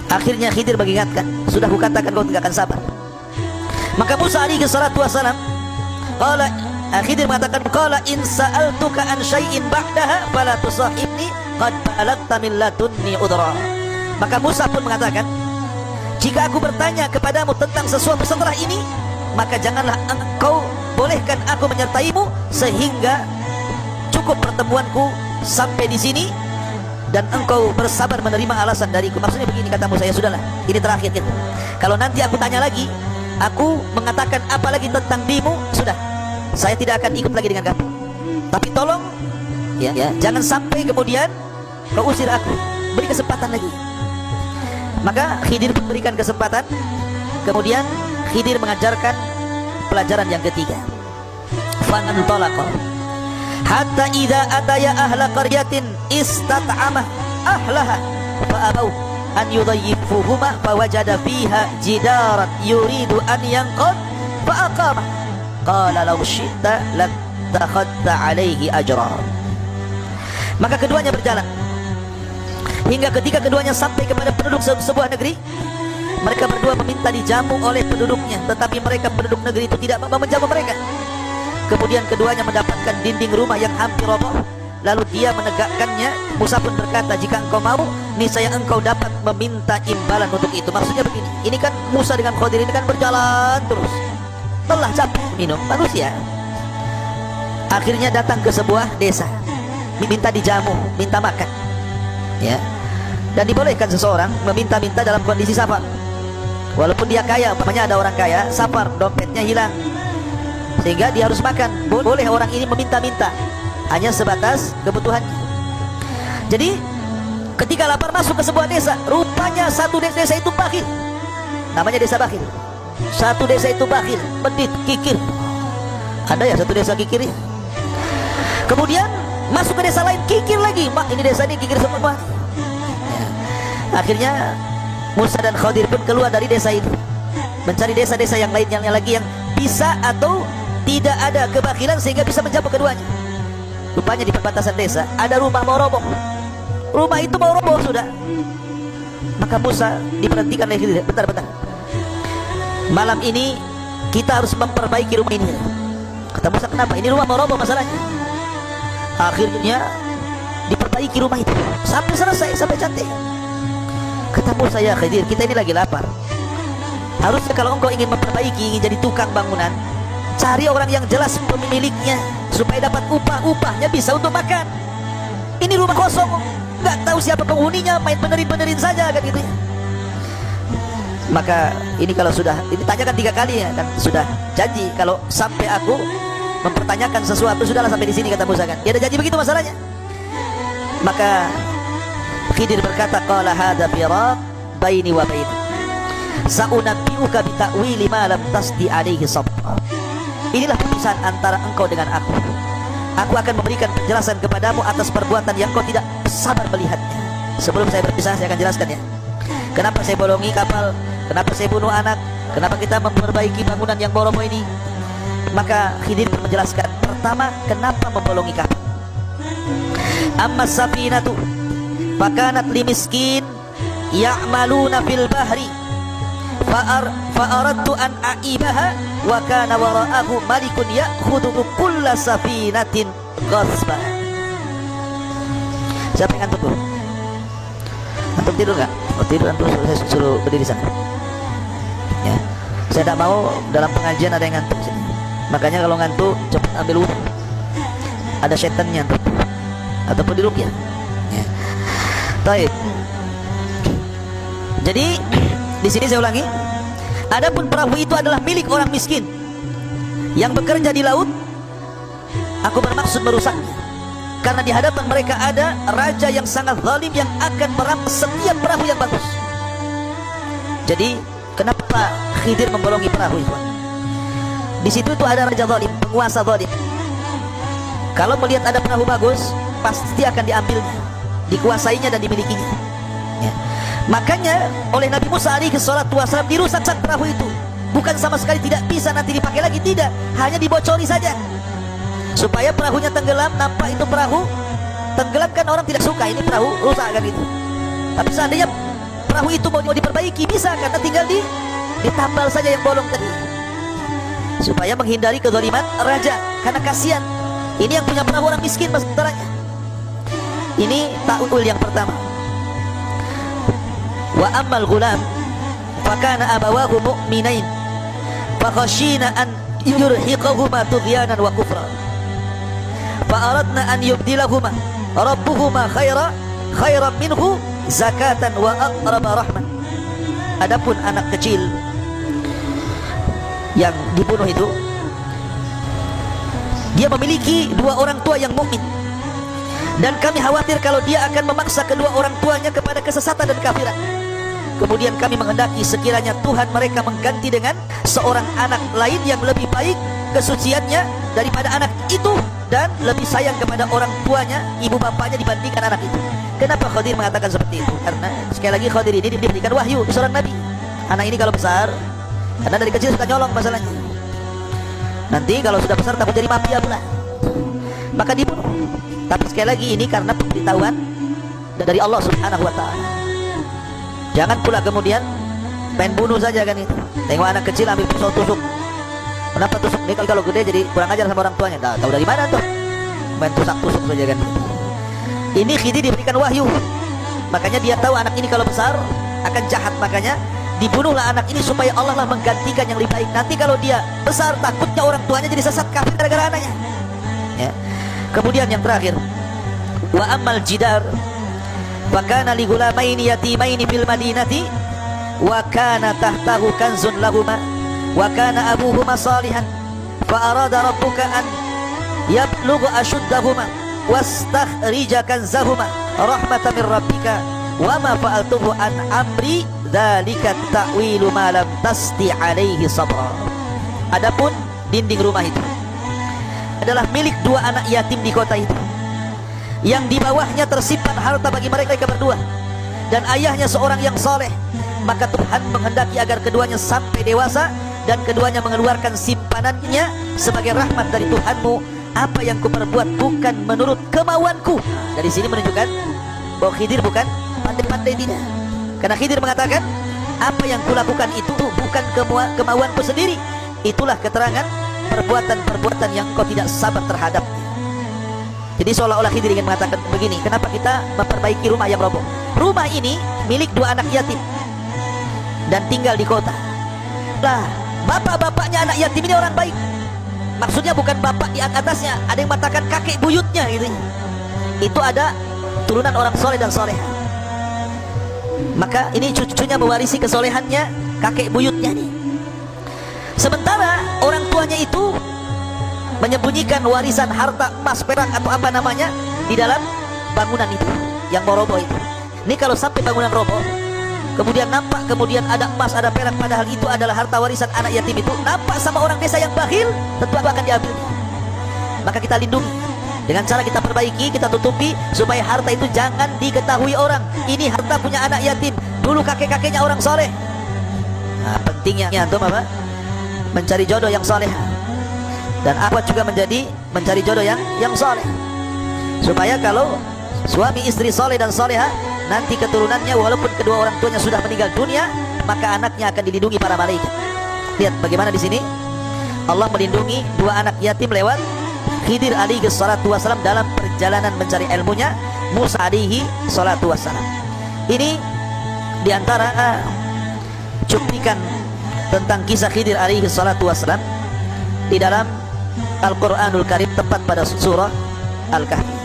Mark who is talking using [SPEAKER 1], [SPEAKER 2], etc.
[SPEAKER 1] Akhirnya Khidir mengingatkan, sudah kukatakan kau tidak akan sabar. Maka Musa alaihi salatu wassalam qala, Khidir mengatakan, qala in sa'altuka an syai'in ba'daha fala tusahibni qad balagta min ladunni udra. Maka Musa pun mengatakan, jika aku bertanya kepadamu tentang sesuatu setelah ini, maka janganlah engkau bolehkan aku menyertaimu sehingga cukup pertemuanku sampai di sini dan engkau bersabar menerima alasan dariku. Maksudnya begini, kata Musa, ya sudahlah, ini terakhir gitu. Kalau nanti aku tanya lagi, aku mengatakan apa lagi tentang dirimu, sudah, saya tidak akan ikut lagi dengan kamu. Tapi tolong ya, jangan sampai kemudian kau usir aku, beri kesempatan lagi. Maka Khidir memberikan kesempatan. Kemudian Khidir mengajarkan pelajaran yang ketiga. Fanantalaqa hatta idza ataya ahla qaryatin istat'ama ahlaha fa'abau an yudayyifuhuma fawajada fiha jidaran yuridu an yanqad fa'aqama qala law syi'ta lattakhadta alaihi ajra. Maka keduanya berjalan hingga ketika keduanya sampai kepada penduduk sebuah negeri. Mereka berdua meminta dijamu oleh penduduknya, tetapi mereka penduduk negeri itu tidak mau menjamu mereka. Kemudian keduanya mendapatkan dinding rumah yang hampir roboh. Lalu dia menegakkannya. Musa pun berkata, jika engkau mau, niscaya engkau dapat meminta imbalan untuk itu. Maksudnya begini, ini kan Musa dengan Khidir ini kan berjalan terus, telah capek minum manusia. Akhirnya datang ke sebuah desa, minta dijamu, minta makan, ya. Dan dibolehkan seseorang meminta-minta dalam kondisi safar. Walaupun dia kaya, umpamanya ada orang kaya, safar, dompetnya hilang, sehingga dia harus makan. Boleh orang ini meminta-minta, hanya sebatas kebutuhannya. Jadi ketika lapar masuk ke sebuah desa, rupanya satu desa itu bakhil. Namanya desa bakhil. Satu desa itu bakhil, medit, kikir. Ada ya satu desa kikir ya? Kemudian masuk ke desa lain, kikir lagi. Mak, ini desa ini kikir semua. Akhirnya Musa dan Khidir pun keluar dari desa itu, mencari desa-desa yang lain yang lagi yang bisa atau tidak ada kebakhilan sehingga bisa menjamu keduanya. Rupanya di perbatasan desa ada rumah mau roboh. Rumah itu mau roboh sudah. Maka Musa diperhentikan oleh Khidir. Bentar. Malam ini kita harus memperbaiki rumah ini. Kata Musa, kenapa? Ini rumah mau roboh masalahnya. Akhirnya diperbaiki rumah itu sampai selesai, sampai cantik. Kata Musa, ya Khidir, kita ini lagi lapar. Harusnya kalau engkau ingin memperbaiki, ingin jadi tukang bangunan, cari orang yang jelas pemiliknya supaya dapat upahnya bisa untuk makan. Ini rumah kosong, nggak tahu siapa penghuninya, main benerin saja kan gitu ya. Maka ini kalau sudah ditanyakan 3 kali ya kan, sudah janji kalau sampai aku mempertanyakan sesuatu, sudahlah sampai di sini, kata Musa kan. Dia ada janji begitu masalahnya. Maka Khidir berkata, qala hadza firaq baini wa baini sa'unabbi'uka bi ta'wili ma lam tasdi alaihi sabra. Inilah putusan antara engkau dengan aku. Aku akan memberikan penjelasan kepadamu atas perbuatan yang kau tidak sabar melihatnya. Sebelum saya berpisah, saya akan jelaskan ya. Kenapa saya bolongi kapal, kenapa saya bunuh anak, kenapa kita memperbaiki bangunan yang boromo ini. Maka Khidir menjelaskan, pertama, kenapa membolongi kapal. Amma safinatu fakanat limiskin ya'maluna fil bahri fa'aradtu an a'ibaha wa kana wara'ahu malikun ya'khudhu kulla safinatin ghasba. Siapa yang ngantuk tuh? Antum tidur nggak? Oh, tidur antum, saya suruh berdiri sana ya. Saya tidak mau dalam pengajian ada yang ngantuk sini. Makanya kalau ngantuk cepat ambil wudhu, ada setannya antum, ataupun diruqyah ya. Baik. Jadi di sini saya ulangi, adapun perahu itu adalah milik orang miskin yang bekerja di laut. Aku bermaksud merusaknya karena di hadapan mereka ada raja yang sangat zalim yang akan merampas setiap perahu yang bagus. Jadi kenapa Khidir membolongi perahu itu? Di situ itu ada raja zalim, penguasa zalim. Kalau melihat ada perahu bagus, pasti akan diambilnya, dikuasainya dan dimilikinya ya. Makanya oleh Nabi Musa alaihi salatu wasallam dirusak perahu itu. Bukan sama sekali tidak bisa nanti dipakai lagi, tidak, hanya dibocori saja supaya perahunya tenggelam. Nampak itu perahu tenggelam kan orang tidak suka, ini perahu rusak kan gitu. Tapi seandainya perahu itu mau diperbaiki bisa, karena tinggal ditambal saja yang bolong tadi, supaya menghindari kezaliman raja. Karena kasihan, ini yang punya perahu orang miskin masalahnya. Ini ta'ul yang pertama. Wa ammal ghulam fakana abawahu mu'minain fakhashina an yurhiqahuma tughyanan wa kufra fa'aradna an yubdilahuma rabbuhuma khairan minhu zakatan wa aqraba rahman. Adapun anak kecil yang dibunuh itu, dia memiliki dua orang tua yang mukmin, dan kami khawatir kalau dia akan memaksa kedua orang tuanya kepada kesesatan dan kafiran. Kemudian kami menghendaki sekiranya Tuhan mereka mengganti dengan seorang anak lain yang lebih baik kesuciannya daripada anak itu, dan lebih sayang kepada orang tuanya, ibu bapaknya, dibandingkan anak itu. Kenapa Khadir mengatakan seperti itu? Karena sekali lagi Khadir ini diberikan wahyu seorang nabi. Anak ini kalau besar, karena dari kecil suka nyolong masalahnya, nanti kalau sudah besar takut jadi mafia pula, maka dibunuh. Tapi sekali lagi ini karena pemberitahuan dari Allah Subhanahu wa ta'ala. Jangan pula kemudian main bunuh saja kan itu. Tengok anak kecil ambil pisau tusuk. Kenapa tusuk? Ini kalau gede jadi kurang ajar sama orang tuanya. Nah, tahu dari mana tuh? Main tusuk saja kan. Ini Khidir diberikan wahyu. Makanya dia tahu anak ini kalau besar akan jahat, makanya dibunuhlah anak ini supaya Allah lah menggantikan yang lebih baik. Nanti kalau dia besar takutnya orang tuanya jadi sesat kafir gara-gara anaknya. Ya. Kemudian yang terakhir, wa ammal jidar wa kana li gulamaini yatimaini fil madinati wa kana tahtahu kanzun lahuma wa kana abuhuma salihan fa arada rabbuka an yablugha ashuddahuma wastakhrija kanzahuma rahmatan min rabbika wa ma fa'altuhu an amri dzalika ta'wilu ma lam tasti alaihi sabra. Adapun dinding rumah itu adalah milik dua anak yatim di kota itu, yang di bawahnya tersimpan harta bagi mereka berdua, dan ayahnya seorang yang soleh. Maka Tuhan menghendaki agar keduanya sampai dewasa, dan keduanya mengeluarkan simpanannya sebagai rahmat dari Tuhanmu. Apa yang kuperbuat bukan menurut kemauanku. Dari sini menunjukkan bahwa Khidir bukan pandai-pandai, tidak. Karena Khidir mengatakan, apa yang kulakukan itu bukan kemauanku sendiri. Itulah keterangan perbuatan-perbuatan yang kau tidak sabar terhadapnya. Jadi seolah-olah Khidir ingin mengatakan begini, kenapa kita memperbaiki rumah yang roboh? Rumah ini milik dua anak yatim dan tinggal di kota. Lah, bapak-bapaknya anak yatim ini orang baik. Maksudnya bukan bapak di atasnya, ada yang mengatakan kakek buyutnya gitu. Itu ada turunan orang soleh dan soleh. Maka ini cucunya mewarisi kesolehannya kakek buyutnya nih. Sementara orang tuanya itu menyembunyikan warisan harta emas, perak atau apa namanya di dalam bangunan itu yang mau roboh itu. Ini kalau sampai bangunan roboh, kemudian nampak kemudian ada emas, ada perak, padahal itu adalah harta warisan anak yatim itu, nampak sama orang desa yang bakhil, tentu akan diambilnya. Maka kita lindungi dengan cara kita perbaiki, kita tutupi supaya harta itu jangan diketahui orang. Ini harta punya anak yatim, dulu kakek-kakeknya orang soleh. Nah, pentingnya antum apa? Mencari jodoh yang soleh, dan akhwat juga mencari jodoh yang soleh, supaya kalau suami istri soleh dan soleha, nanti keturunannya walaupun kedua orang tuanya sudah meninggal dunia, maka anaknya akan dilindungi para malaikat. Lihat bagaimana di sini Allah melindungi dua anak yatim lewat Khidir alaihi salatu wassalam dalam perjalanan mencari ilmunya Musa alaihi salatu wassalam. Ini diantara cuplikan tentang kisah Khidir alaihi salatu wassalam di dalam Al-Quranul Karim, tepat pada surah Al-Kahfi.